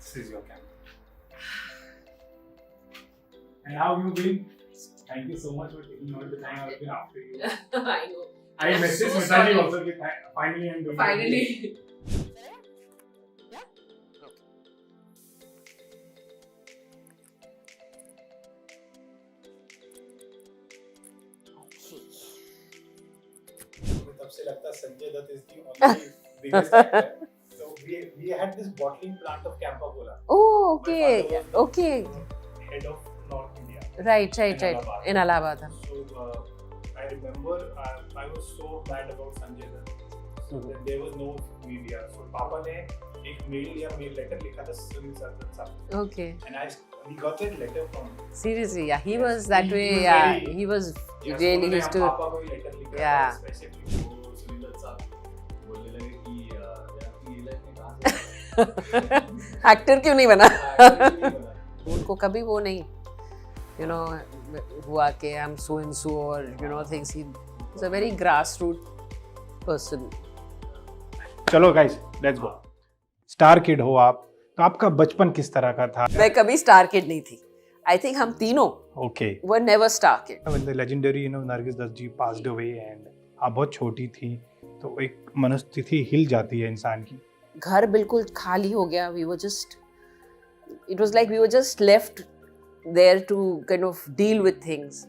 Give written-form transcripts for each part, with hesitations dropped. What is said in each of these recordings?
This is your camp. And how you been? Thank you so much for taking all the time. I've been after you. I know. I messaged Mitaji also that finally I'm doing it. Finally. तब से लगता है Sanjay Dutt is the only biggest actor. So we had this bottling plant of Campa Cola. Oh, okay. Okay. Head of North India. Right. In Allahabad. So I remember I was so mad about Sanjay Dutt. So then there was no media. So Papa ने एक mail letter लिखा था Sunil Dutt साहब. Okay. And we got that letter from him. Seriously, yeah, he was that way. He was really used to. पापा को letter लिखा Yeah. था specifically. वो सुनील दत्त साहब बोलने लगे कि यार ये लाइफ में कहाँ एक्टर क्यों नहीं बना? से उनको कभी वो नहीं, हुआ कि I'm so and so or things. He's a very grassroots person. चलो guys, let's go. Star kid हो आप, तो आपका बचपन किस तरह का था? मैं कभी स्टार किड नहीं थी. I think हम तीनों Okay. were never star kid. When the legendary Nargis Dutt ji passed away and आप बहुत छोटी थी, तो एक मनस्थिति हिल जाती है इंसान की. घर बिल्कुल खाली हो गया. It was like we were just left there to kind of deal with things.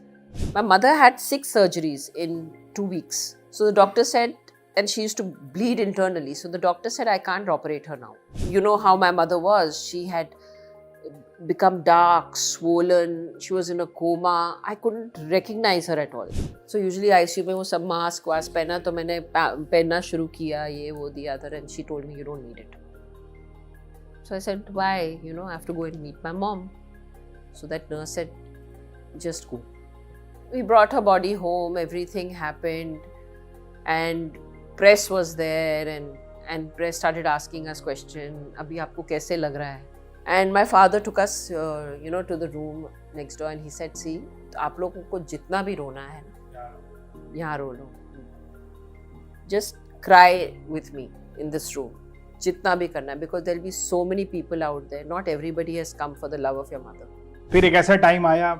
My mother had 6 surgeries in 2 weeks. So the doctor said, and she used to bleed internally. So the doctor said, I can't operate her now. You know how my mother was. She had become dark, swollen. She was in a coma. I couldn't recognize her at all. So usually ICU में वो सब mask पहना, तो मैंने पहनना शुरू किया, ये वो the other, and she told me you don't need it. So I said, why? I have to go and meet my mom. So that nurse said, just go. We brought her body home, everything happened, and press was there, and press started asking us questions. Abhi aapko kaise lag raha hai? And my father took us, to the room next door, and he said, see, aap logon ko jitna bhi rona hai, yahan ro lo. Just cry with me in this room. Jitna bhi karna, because there'll be so many people out there. Not everybody has come for the love of your mother. फिर एक ऐसा time आया,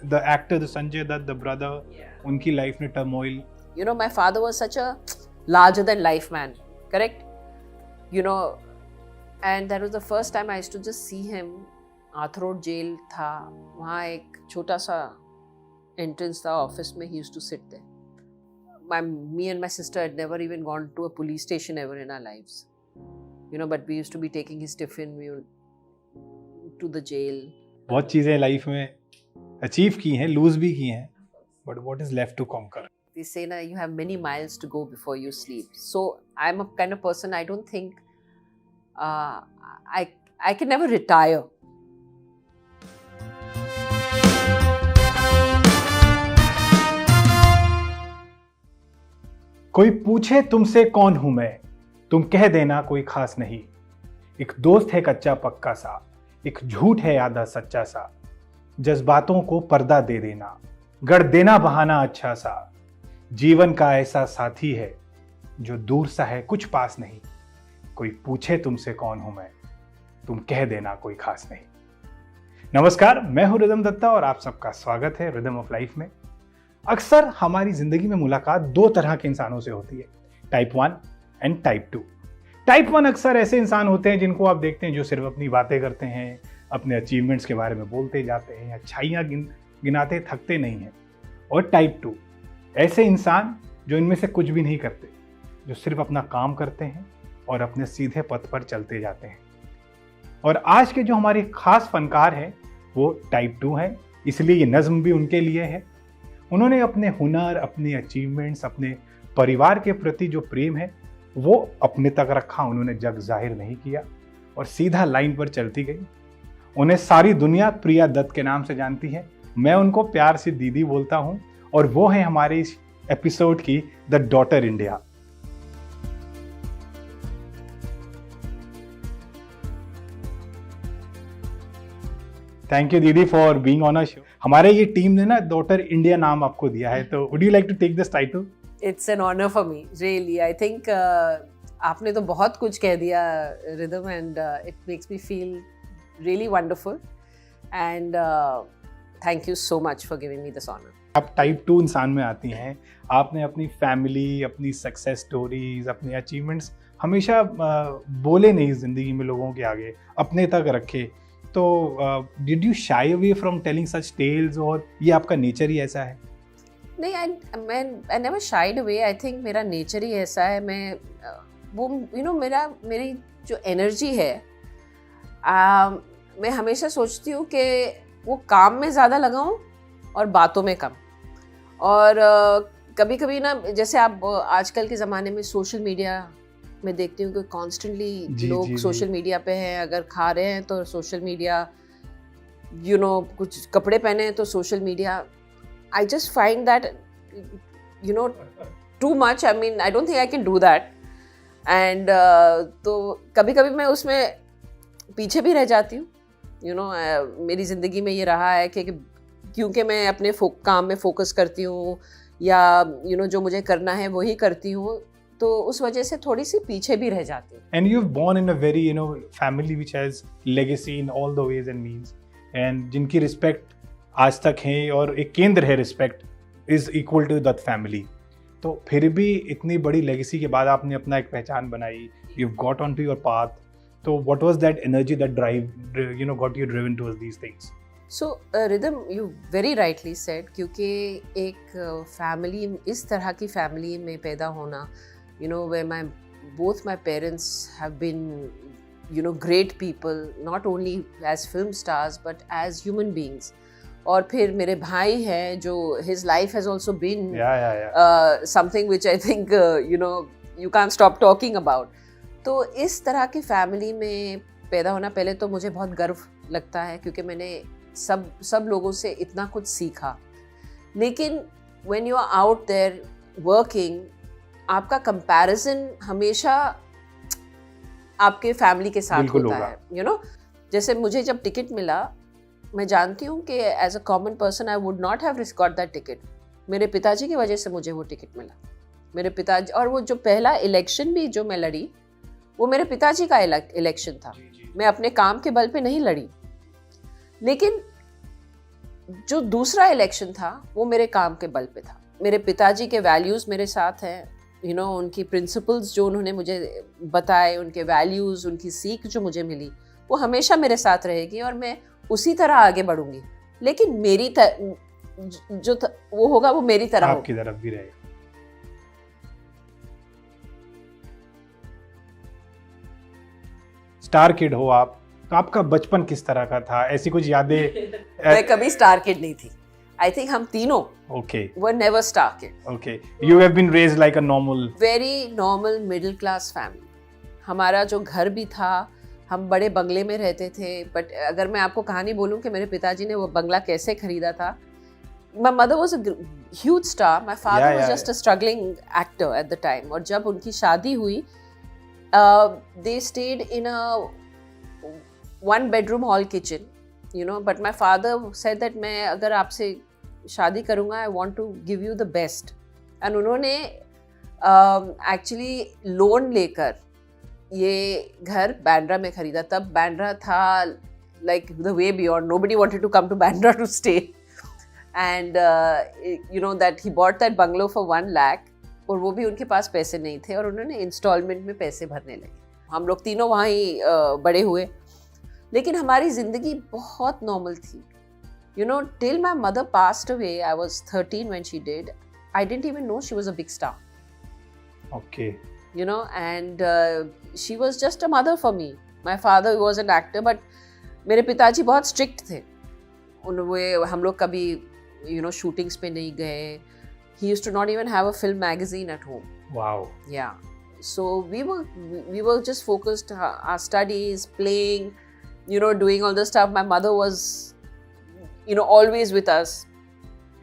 the actor, the Sanjay Dutt, the brother, उनकी life में turmoil. My father was such a larger than life man, correct? And that was the first time I used to just see him. Arthur Road jail था, वहाँ एक छोटा सा entrance था office में. He used to sit there. Me and my sister had never even gone to a police station ever in our lives. But we used to be taking his tiffin, we would to the jail. बहुत चीजें life में achieve की हैं, loose भी की हैं, but what is left to conquer? They say na, you have many miles to go before you sleep. So I'm a kind of person, I don't think I can never retire. कोई पूछे तुमसे कौन हूं मैं, तुम कह देना कोई खास नहीं. एक दोस्त है कच्चा पक्का सा, एक झूठ है आधा सच्चा सा. जज्बातों को पर्दा दे देना, गढ़ देना बहाना अच्छा सा. जीवन का ऐसा साथी है जो दूर सा है कुछ पास नहीं. कोई पूछे तुमसे कौन हूं मैं, तुम कह देना कोई खास नहीं. नमस्कार, मैं हूं रिदम दत्ता और आप सबका स्वागत है रिदम ऑफ लाइफ में. अक्सर हमारी जिंदगी में मुलाकात दो तरह के इंसानों से होती है, टाइप 1 एंड टाइप 2. टाइप 1 अक्सर ऐसे इंसान होते हैं जिनको आप देखते हैं जो सिर्फ अपनी बातें करते हैं, अपने अचीवमेंट्स के बारे में बोलते जाते हैं, अच्छाइयाँ गिनाते थकते नहीं हैं. और टाइप 2 ऐसे इंसान जो इनमें से कुछ भी नहीं करते, जो सिर्फ अपना काम करते हैं और अपने सीधे पथ पर चलते जाते हैं. और आज के जो हमारे खास फनकार हैं वो टाइप 2 हैं, इसलिए ये नज़्म भी उनके लिए है. उन्होंने अपने हुनर, अपने अचीवमेंट्स, अपने परिवार के प्रति जो प्रेम है वो अपने तक रखा, उन्होंने जग जाहिर नहीं किया और सीधा लाइन पर चलती गई. उन्हें सारी दुनिया प्रिया दत्त के नाम से जानती है. मैं उनको प्यार से दीदी बोलता हूँ और वो है हमारे इस एपिसोड की the daughter India. Thank you दीदी for being on a show. हमारे ये टीम ने ना डॉटर इंडिया नाम आपको दिया है, तो would you like to take this title? It's an honor for me, really. I think आपने तो बहुत कुछ कह दिया Rhythm, and it makes me feel really wonderful, and thank you so much for giving me this honour. आप type 2 इंसान में आती हैं, आपने अपनी फैमिली, अपनी सक्सेस स्टोरीज, अपने अचीवमेंट्स हमेशा बोले नहीं ज़िंदगी में लोगों के आगे, अपने तक रखे। तो did you shy away from telling such tales, और ये आपका नेचर ही ऐसा है? नहीं, I never shied away. I think मेरा नेचर ही ऐसा है। मैं वो मेरी जो एनर्जी है, मैं हमेशा सोचती हूँ कि वो काम में ज़्यादा लगाऊं और बातों में कम। और कभी कभी ना, जैसे आप आजकल के ज़माने में सोशल मीडिया में देखती हूँ कि कॉन्स्टेंटली लोग सोशल मीडिया पे हैं। अगर खा रहे हैं तो सोशल मीडिया, कुछ कपड़े पहने हैं तो social media. I just find that, too much. I mean, I don't think I can do that. And तो कभी कभी मैं उसमें पीछे भी रह जाती हूँ। मेरी ज़िंदगी में ये रहा है कि क्योंकि मैं अपने काम में फोकस करती हूँ, या जो मुझे करना है वही करती हूँ, तो उस वजह से थोड़ी सी पीछे भी रह जाती हूँ। And you've born in a very family which has legacy in all the ways and means, and जिनकी रिस्पेक्ट आज तक है, और एक केंद्र है respect is equal to Dutt family. तो फिर भी इतनी बड़ी लेगेसी के बाद आपने अपना एक पहचान बनाई, you got on to your path. तो what was that energy that drive got you driven towards these things? So Rhythm, you very rightly said, क्योंकि एक फैमिली, इस तरह की फैमिली में पैदा होना, where both my parents have been great people, not only as film stars but as human beings. और फिर मेरे भाई हैं जो his life has also been something which I think you can't stop talking about. तो इस तरह की फैमिली में पैदा होना, पहले तो मुझे बहुत गर्व लगता है, क्योंकि मैंने सब लोगों से इतना कुछ सीखा। लेकिन when you are out there working, आपका कंपैरिजन हमेशा आपके फैमिली के साथ होता है। जैसे मुझे जब टिकट मिला, मैं जानती हूँ कि as a common person I would not have got that ticket. मेरे पिताजी की वजह से मुझे वो टिकट मिला। मेरे पिताजी, और वो जो पहला इलेक्शन भी जो मैं लड़ी, वो मेरे पिताजी का इलेक्शन था। मैं अपने काम के बल पे नहीं लड़ी। लेकिन जो दूसरा इलेक्शन था वो मेरे काम के बल पे था। मेरे पिताजी के वैल्यूज़ मेरे साथ हैं, उनकी प्रिंसिपल्स जो उन्होंने मुझे बताए, उनके वैल्यूज़, उनकी सीख जो मुझे मिली, वो हमेशा मेरे साथ रहेगी और मैं उसी तरह आगे बढ़ूंगी। लेकिन मेरी वो होगा, वो मेरी तरह आपकी तरफ भी रहेगा। स्टार किड हो आप, तो आपका बचपन किस तरह का था? ऐसी कुछ यादें? मैं कभी स्टार किड नहीं थी। I think हम तीनों were never star kids. Okay. You have been raised like a very normal middle class family. हमारा जो घर भी था, हम बड़े बंगले में रहते थे। बट अगर मैं आपको कहानी बोलूं कि मेरे पिताजी ने वो बंगला कैसे खरीदा था, my mother was a huge star. My father was just a struggling actor at the time. और जब उनकी शादी हुई, they stayed in a 1-bedroom hall kitchen, but my father said that मैं अगर आपसे शादी करूँगा, I want to give you the best. And उन्होंने एक्चुअली लोन लेकर ये घर बैंड्रा में खरीदा। तब बैंड्रा था like the way beyond. Nobody wanted to come to Bandra to stay. And that he bought that bungalow for 1 lakh, और वो भी उनके पास पैसे नहीं थे, और उन्होंने इंस्टॉलमेंट में पैसे भरने लगे। हम लोग तीनों वहाँ ही बड़े हुए। लेकिन हमारी ज़िंदगी बहुत नॉर्मल थी। Till my mother passed away, I was 13 when she did. I didn't even know she was a big star. Okay. And she was just a mother for me. My father was an actor, but मेरे पिताजी बहुत strict थे। हम लोग कभी shootings पे नहीं गए। He used to not even have a film magazine at home. Wow. Yeah. So we were just focused our studies, playing, doing all this stuff. My mother was always with us,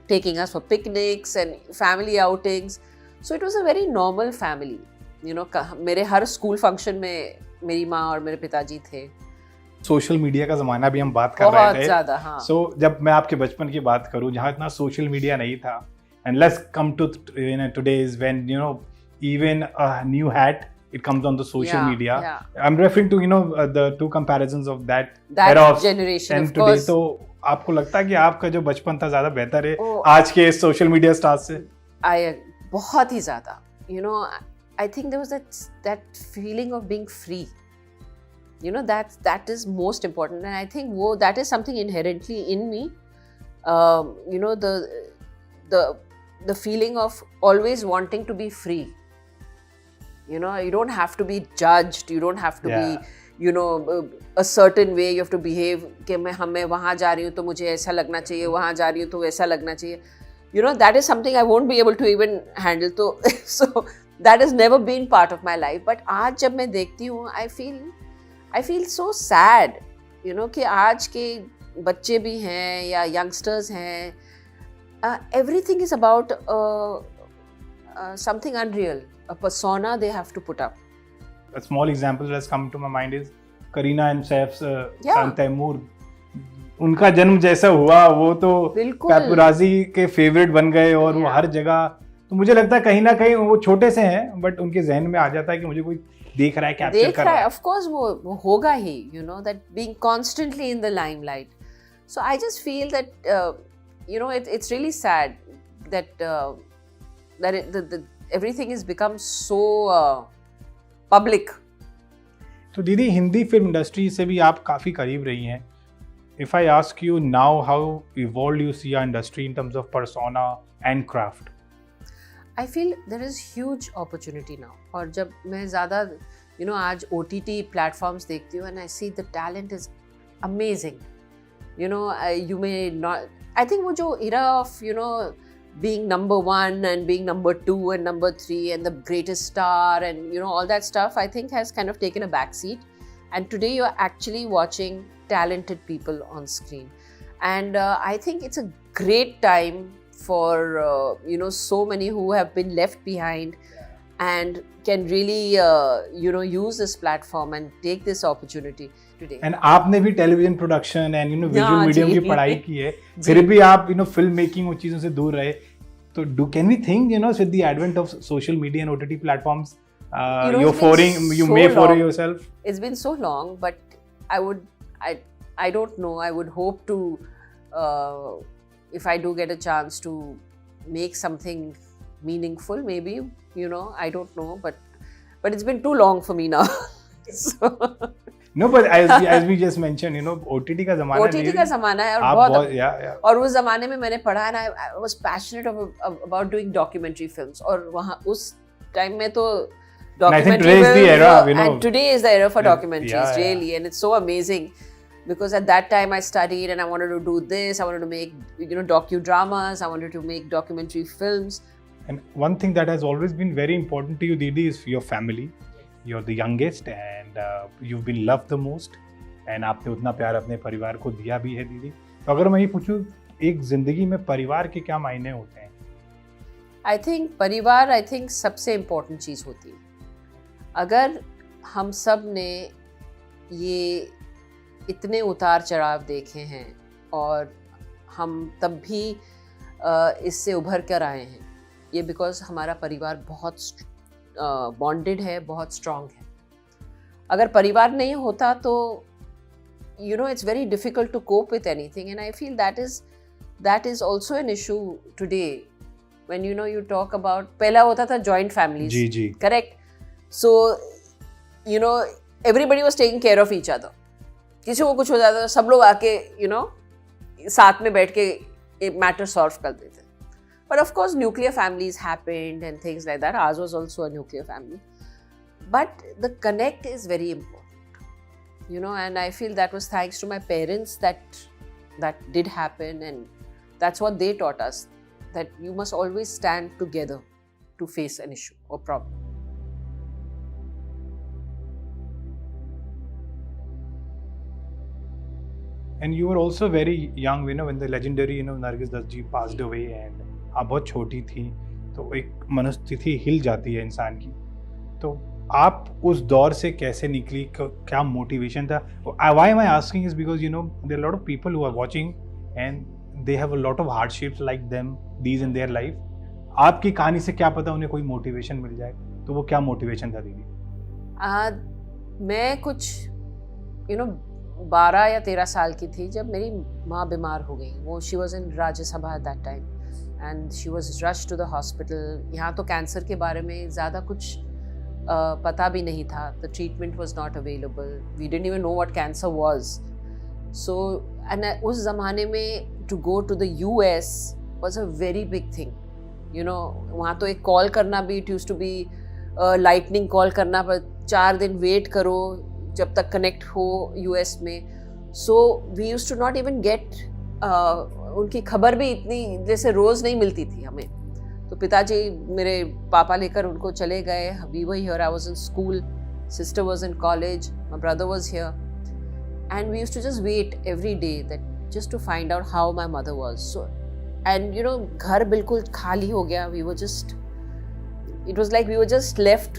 taking us for picnics and family outings. So it was a very normal family. मेरे हर school function में मेरी माँ और मेरे पिताजी थे। Social media का ज़माना भी हम बात कर रहे थे। बहुत ज़्यादा, हाँ। So जब मैं आपके बचपन की बात करूँ, जहाँ इतना सोशल मीडिया नहीं था, and let's come to today's when even a new hat it comes on the social Yeah, media. yeah. I'm referring to the two comparisons of that That era of generation, and of today. course. तो आपको लगता है कि आपका जो बचपन था ज्यादा बेहतर है Oh. आज के सोशल मीडिया स्टार्स से? बहुत ही ज़्यादा. You know, I think there was that feeling of being free. You know, that is most important, and I think that is something inherently in me. You know, the feeling of always wanting to be free. You know, you don't have to be judged. You don't have to be, you know, a certain way. You have to behave. कि मैं वहाँ जा रही हूँ तो मुझे ऐसा लगना चाहिए, वहाँ जा रही हूँ तो वैसा लगना चाहिए. You know, that is something I won't be able to even handle. So that has never been part of my life. But आज जब मैं देखती हूँ, I feel so sad, you know, कि आज के बच्चे भी हैं या youngsters हैं, everything is about something unreal, a persona they have to put up. A small example that has come to my mind is Kareena and Saif's son Taimur. उनका जन्म जैसा हुआ वो तो पैपराजी के फेवरेट बन गए और वो हर जगह. तो मुझे लगता है कहीं ना कहीं वो छोटे से हैं बट उनके जहन में आ जाता है कि मुझे कोई देख रहा है, कैप्चर कर रहा है. Of course वो होगा ही, you know, that being constantly in the limelight. So I just feel that you know, it's really sad that everything has become so public. तो दीदी हिंदी फिल्म इंडस्ट्री से भी आप काफी करीब रही हैं. If I ask you now how evolved you see our industry in terms of persona and craft? I feel there is huge opportunity now. और जब मैं ज़्यादा, you know, आज OTT platforms देखती हूँ and I see the talent is amazing. You know, you may not. I think वो जो era of, you know, being number one and being number two and number three and the greatest star and, you know, all that stuff, I think has kind of taken a back seat. And today you're actually watching talented people on screen. And I think it's a great time for, you know, so many who have been left behind and can really, you know, use this platform and take this opportunity today. And आपने भी television production and, you know, visual medium की पढ़ाई की है, फिर भी आप, you know, film making उन चीज़ों से दूर रहे. तो can we think, you know, with the advent of social media and OTT platforms, you may for yourself? It's been so long, but I don't know. I would hope to, if I do get a chance to make something meaningful, maybe, you know, I don't know, but it's been too long for me now. So. No, but as we just mentioned, you know, OTT का ज़माना है और बहुत और उस ज़माने में मैंने पढ़ा and I was passionate about doing documentary films और वहाँ उस टाइम में तो documentary films and today is the era for documentaries really and it's so amazing because at that time I studied and I wanted to do this, I wanted to make, you know, docudramas, I wanted to make documentary films. And one thing that has always been very important to you, Didi, is your family. You're the youngest and you've been loved the most and आपने उतना प्यार अपने परिवार को दिया भी है दीदी. तो अगर मैं ये पूछूं एक जिंदगी में परिवार के क्या मायने होते हैं? I think परिवार सबसे इम्पोर्टेंट चीज़ होती है. अगर हम सब ने ये इतने उतार चढ़ाव देखे हैं और हम तब भी इससे उभर कर आए हैं, ये बिकॉज हमारा परिवार बहुत बॉन्डेड है, बहुत स्ट्रॉन्ग है. अगर परिवार नहीं होता तो you know it's very difficult to cope with anything and I feel that is also an issue today when, you know, you talk about पहला होता था joint families. Ji. Correct. So you know everybody was taking care of each other. किसी को कुछ हो जाता था सब लोग आके, you know, साथ में बैठ के एक मैटर सॉल्व कर देते. But of course, nuclear families happened and things like that. Ours was also a nuclear family. But the connect is very important, you know, and I feel that was thanks to my parents that did happen, and that's what they taught us, that you must always stand together to face an issue or problem. And you were also very young, you know, when the legendary, you know, Nargis Dutt ji passed away and आप बहुत छोटी थी, तो एक मनस्थिति हिल जाती है इंसान की. तो आप उस दौर से कैसे निकली, क्या मोटिवेशन था? Why am I asking is because, you know, there are a lot of people who are watching and they have a lot of hardships like them, these in their life. आपकी कहानी से क्या पता उन्हें कोई motivation मिल जाए, तो वो क्या मोटिवेशन था दीदी? मैं कुछ 12 या 13 साल की थी जब मेरी माँ बीमार हो गई. वो she was in Rajya Sabha at that time and she was rush to the hospital. यहाँ तो कैंसर के बारे में ज़्यादा कुछ पता भी नहीं था. The treatment was not available. We didn't even know what cancer was. So and उस ज़माने में to go to the US was a very big thing. वहाँ तो एक कॉल करना भी, it use to be lightning call करना, पर 4 दिन वेट करो जब तक कनेक्ट हो US में. So we use to not even get, उनकी खबर भी इतनी जैसे रोज़ नहीं मिलती थी हमें. तो पिताजी मेरे पापा लेकर उनको चले गए. We were here, I was in school, sister was in college, my brother was here, and we used to just wait every day that just to find out how my mother was. So and घर बिल्कुल खाली हो गया. We were just, it was like we were just left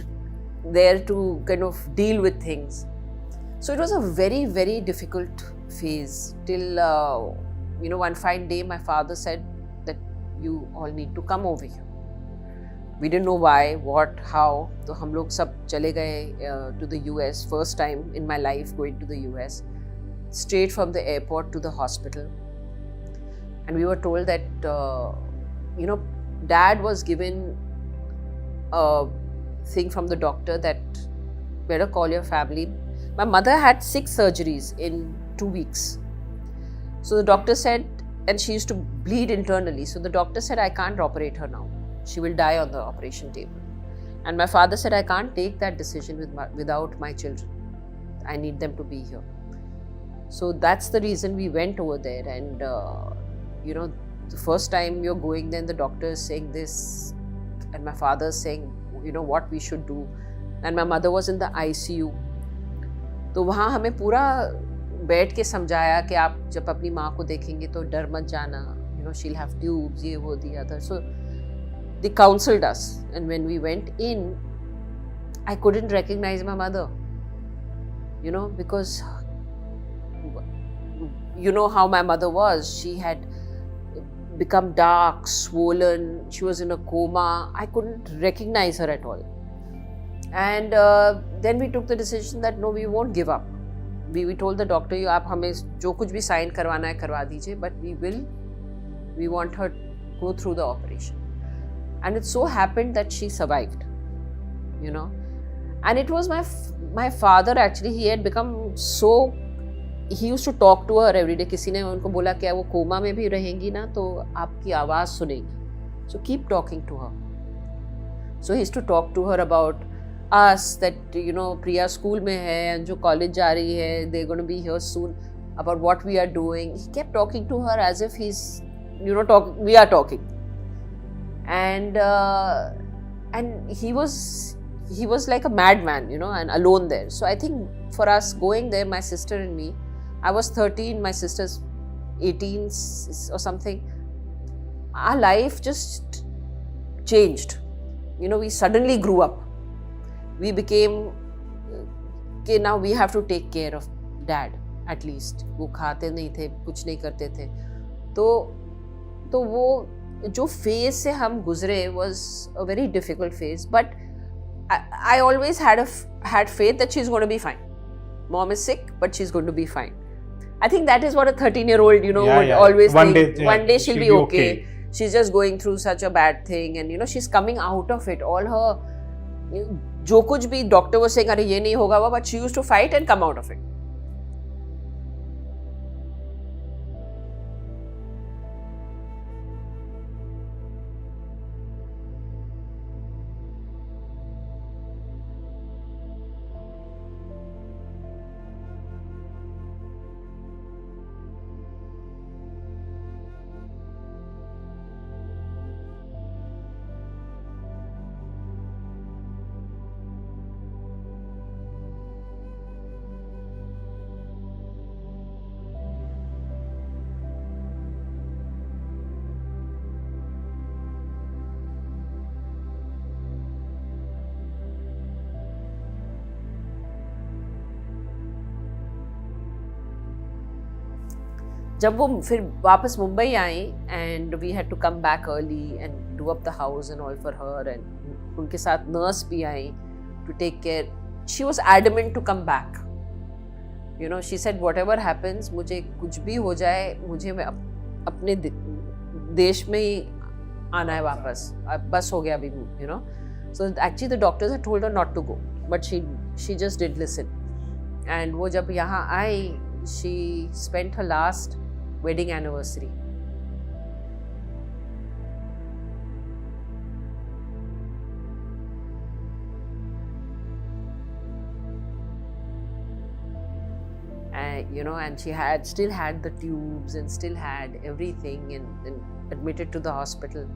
there to kind of deal with things. So it was a very, very difficult phase till one fine day my father said that you all need to come over here. We didn't know why, what, how. तो हम लोग सब चले गए to the US. First time in my life going to the US, straight from the airport to the hospital. And we were told that dad was given a thing from the doctor that better call your family. My mother had 6 surgeries in 2 weeks. So the doctor said, and she used to bleed internally. So the doctor said, I can't operate her now. She will die on the operation table. And my father said, I can't take that decision without my children. I need them to be here. So that's the reason we went over there. And, the first time you're going, then the doctor is saying this, and my father is saying, what we should do. And my mother was in the ICU. तो वहाँ हमें पूरा बैठ के समझाया कि आप जब अपनी माँ को देखेंगे तो डर मत जाना. She'll have tubes, ये वो the other. So they counseled us. And when we went in, I couldn't recognize my mother. Because how my mother was. She had become dark, swollen. She was in a coma. I couldn't recognize her at all. And then we took the decision that no, we won't give up. We told the doctor, आप हमें जो कुछ भी sign करवाना है करवा दीजिए, but we want her to go through the operation. And it so happened that she survived. And it was my father actually. He had become so. He used to talk to her every day. किसी ने उनको बोला कि वो coma में भी रहेंगी ना तो आपकी आवाज़ सुनेंगी. So keep talking to her. So he used to talk to her about us, that Priya school में है and जो college जा रही है, they're going to be here soon, about what we are doing. He kept talking to her as if he's we are talking. And he was like a madman, and alone there. So I think for us going there, my sister and me, I was 13, my sister's 18 or something. Our life just changed. We suddenly grew up. We became, okay, now we have to take care of dad at least. वो खाते नहीं थे, कुछ नहीं करते थे. तो वो जो phase से हम गुजरे was a very difficult phase. But I always had faith that she's going to be fine. Mom is sick, but she's going to be fine. I think that is what a 13-year-old, would always think. One day she'll be okay. She's just going through such a bad thing, and she's coming out of it. All her, जो कुछ भी doctor was saying, अरे ये नहीं होगा वो, but she used to fight and come out of it. जब वो फिर वापस मुंबई आई and we had to come back early and do up the house and all for her, and उनके साथ नर्स भी I to take care she was adamant to come back. You know, she said, whatever happens, मुझे कुछ भी हो जाए, मुझे मैं अपने देश में ही आना है वापस. बस हो गया अभी, you know. So actually the doctors had told her not to go, but she just did listen. And वो जब यहाँ आई, she spent her last wedding anniversary. You know, and she still had the tubes and still had everything and admitted to the hospital.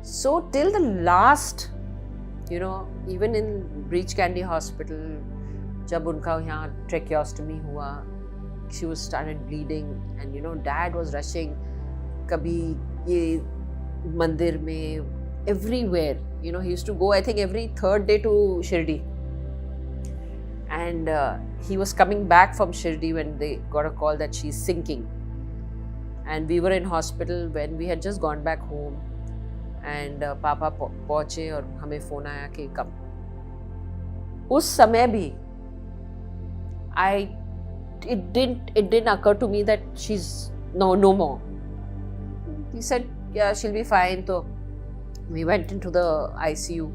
So till the last, you know, even in Breach Candy Hospital, जब उनका यहाँ tracheostomy हुआ, she was started bleeding, and you know, Dad was rushing. कभी ये मंदिर में, everywhere. You know, he used to go, I think, every third day to Shirdi. And he was coming back from Shirdi when they got a call that she's sinking. And we were in hospital when we had just gone back home. And पापा पहुँचे और हमें phone आया कि कब. उस समय भी it didn't occur to me that she's no more. He said, yeah, she'll be fine. So we went into the ICU.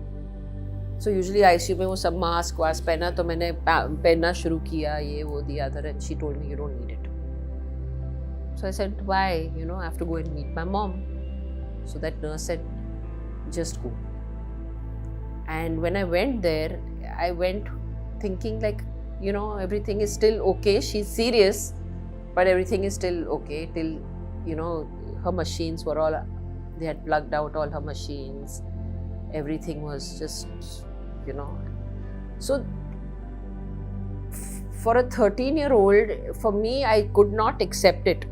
So usually ICU में वो सब मास्क वास्क पहना, तो मैंने पहनना शुरू किया, ये वो दिया था, and she told me you don't need it. So I said, why? You know, I have to go and meet my mom. So that nurse said, just go. And when I went there, I went thinking like, you know, everything is still okay. She's serious, but everything is still okay till, you know, her machines were all, they had plugged out all her machines. Everything was just, you know. So for a 13-year-old, for me, I could not accept it.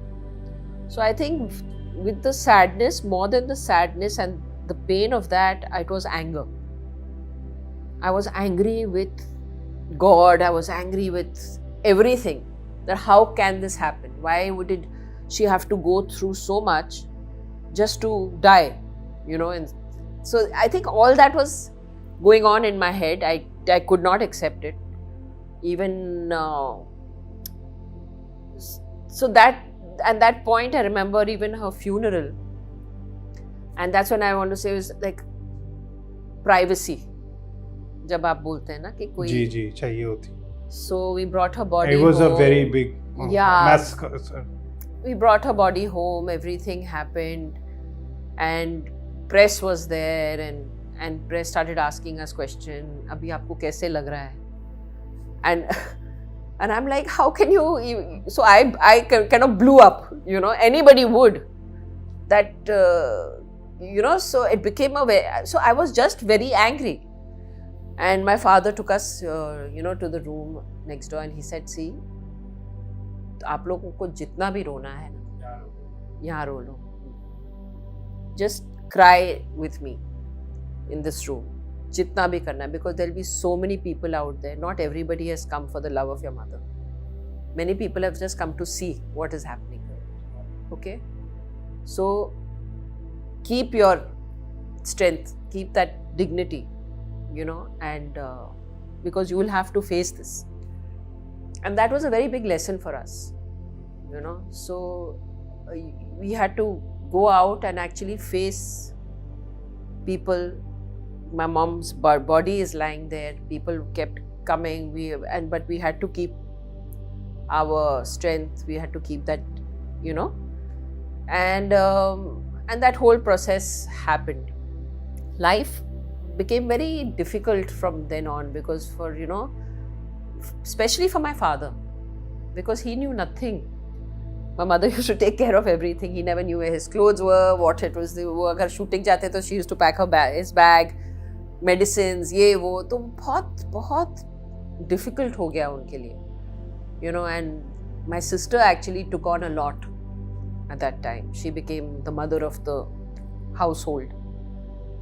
So I think with the sadness, more than the sadness and the pain of that, it was anger. I was angry with God. I was angry with everything. That how can this happen? Why would she have to go through so much just to die? You know, and so I think all that was going on in my head. I could not accept it. Even so that at that point I remember even her funeral, and that's when I want to say was like privacy. जब आप बोलते हैं ना कि कोई जी चाहिए होती. So we brought her body. It was home. a very big mass. We brought her body home. Everything happened, and press was there, and press started asking us question. अभी आपको कैसे लग रहा है? And I'm like, how can you? So I kind of blew up. You know, anybody would. That you know, so it became so I was just very angry. And my father took us, you know, to the room next door, and he said, "See, आप लोगों को जितना भी रोना है ना, यहाँ रो लो. Just cry with me in this room. जितना भी करना है, because there'll be so many people out there. Not everybody has come for the love of your mother. Many people have just come to see what is happening. Okay, so keep your strength, keep that dignity." You know, and because you will have to face this. And that was a very big lesson for us, you know. So we had to go out and actually face people. My mom's body is lying there. People kept coming. But we had to keep our strength. We had to keep that, you know. And that whole process happened. Life became very difficult from then on, because for, you know, especially for my father, because he knew nothing. My mother used to take care of everything. He never knew where his clothes were, what it was. वो अगर shooting जाते तो she used to pack his bag, medicines, ये वो. तो बहुत difficult हो गया उनके लिए, you know. And my sister actually took on a lot at that time. She became the mother of the household.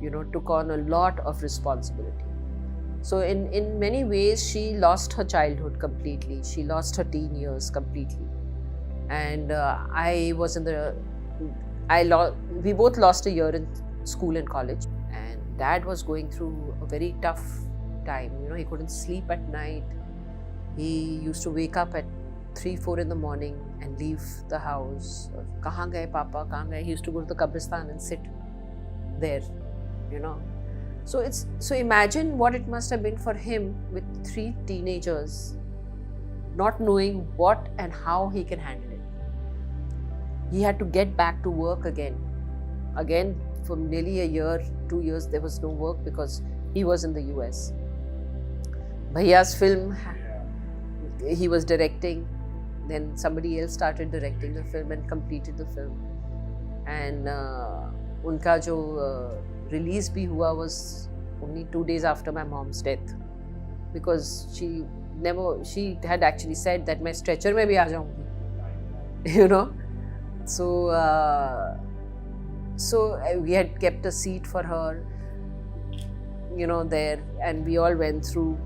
You know, took on a lot of responsibility. So in many ways, she lost her childhood completely. She lost her teen years completely. And we both lost a year in school and college. And Dad was going through a very tough time. You know, he couldn't sleep at night. He used to wake up at 3-4 in the morning and leave the house. Kahan gaye papa, kahan gaye? He used to go to the Kabristan and sit there, you know. So imagine what it must have been for him with 3 teenagers, not knowing what and how he can handle it. He had to get back to work again. Again, for nearly a year, 2 years, there was no work because he was in the US. Bhaiya's film, he was directing. Then somebody else started directing the film and completed the film. And unka jo release bhi hua was only 2 days after my mom's death, because she had actually said that मैं stretcher में भी आ जाऊँगी, you know. So we had kept a seat for her, you know, there, and we all went through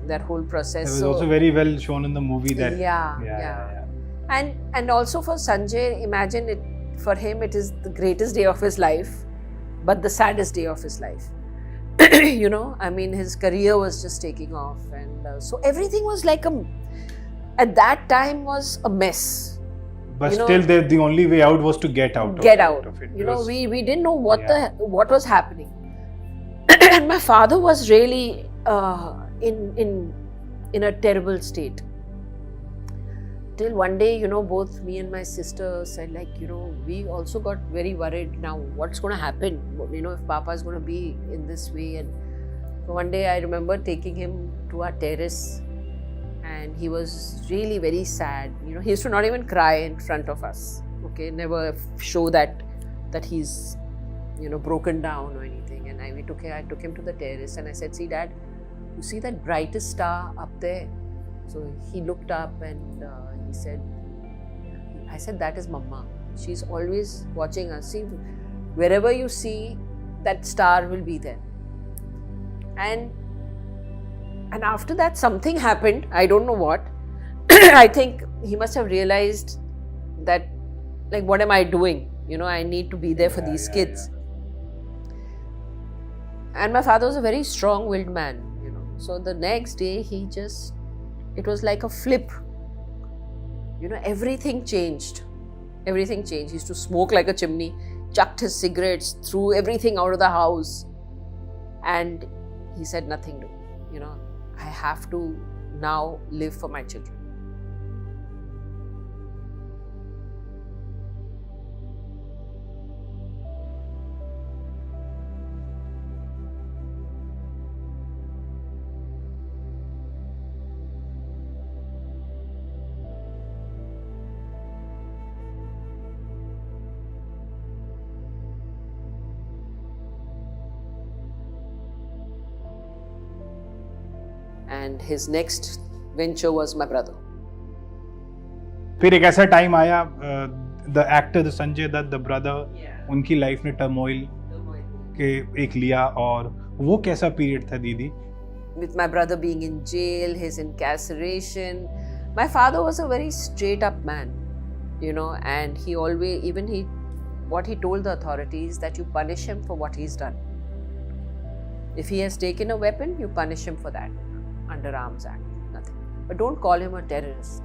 that whole process. It was also very well shown in the movie that. Yeah. And also for Sanjay, imagine it, for him it is the greatest day of his life, but the saddest day of his life. You know, I mean, his career was just taking off, and so everything was like at that time was a mess. But you know, still, the only way out was to get out. Of it. You know, we didn't know what was happening, and my father was really in a terrible state. Till one day, you know, both me and my sister said, like, you know, we also got very worried. Now, what's going to happen? You know, if Papa is going to be in this way. And one day, I remember taking him to our terrace, and he was really very sad. You know, he used to not even cry in front of us. Okay, never show that he's, you know, broken down or anything. And I took him to the terrace, and I said, "See, Dad, you see that brightest star up there?" So he looked up and he said, I said, "That is Mama. She's always watching us. See, wherever you see, that star will be there." And after that, something happened. I don't know what. I think he must have realized that, like, what am I doing? You know, I need to be there for these kids. And my father was a very strong-willed man, you know. So the next day, it was like a flip. You know, everything changed. Everything changed. He used to smoke like a chimney, chucked his cigarettes, threw everything out of the house. And he said, nothing to, you know, I have to now live for my children. And his next venture was my brother. फिर एक ऐसा time आया, the actor, the Sanjay Dutt, the brother, उनकी life ने turmoil के एक लिया, और वो कैसा पीरियड था दीदी? With my brother being in jail, his incarceration, my father was a very straight up man, you know, and he always, what he told the authorities, that you punish him for what he's done. If he has taken a weapon, you punish him for that. Under Arms Act, nothing. But don't call him a terrorist.